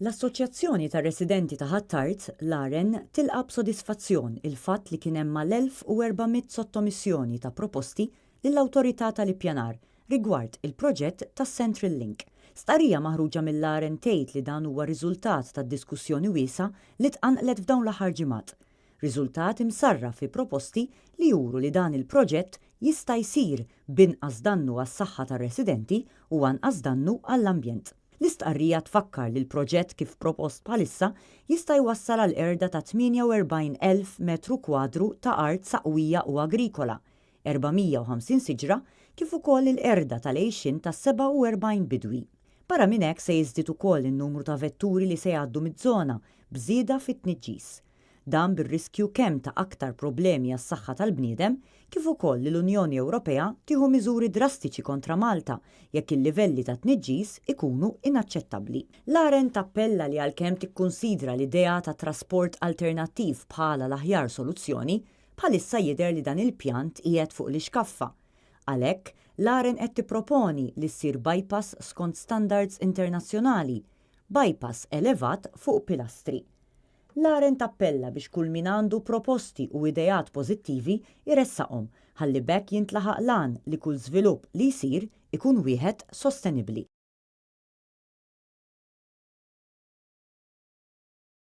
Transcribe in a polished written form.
L-Assoċjazzjoni tar Residenti ta' Ħattart, l-AREN, tilqa b'sodisfazzjon il-fatt li kien hemm mal-1400 sottomissjoni ta' proposti lill-Awtorità tal-Ippjanar rigward il-proġett tas-Central Link. Stqarrija maħruġa mill-AREN tgħid li dan huwa riżultat tad-diskussjoni wiesa' li tqanqlet f'dawn l-aħħar ġimgħat. Riżultat imsarraf fi proposti li juru li dan il-proġett jista' jsir b'inqas dannu għas-saħħa tar-residenti u anqas dannu għall-ambjent. L-istqarrija tfakkar li l-proġett kif propost bħalissa jista' jwassal għal erda ta' 48,000 metru kwadru ta' art saqwija u agrikola, 450 siġra kif ukoll il-erda tal-għejxin ta' 47 bidwi. Barra minn hekk se jiżdied ukoll in-numru ta' vetturi li se jgħaddu miż-żona bżieda fit-tniġġis. Dan bir-riskju kemm ta' aktar problemi għas-saħħa tal-bniedem kif ukoll li l-Unjoni Ewropea tieħu miżuri drastiċi kontra Malta jekk il-livelli ta' tniġġis ikunu inaċċettabbli. L-AREN tappella li għalkemm tikkunsidra l-idea ta' trasport alternattiv bħala l-aħjar soluzzjoni, bħalissa jidher li dan il-pjan qiegħed fuq l-iskaffa. Għalhekk, l-AREN qed tipproponi li ssir bypass skont standards internazzjonali, bypass elevat fuq pilastri. L-AREN tappella biex kull min għandu proposti u idejat pożittivi jressaqhom ħalli bekk jintlaħaq lan li kull żvilupp li jsir ikun wieħed sostenibbli.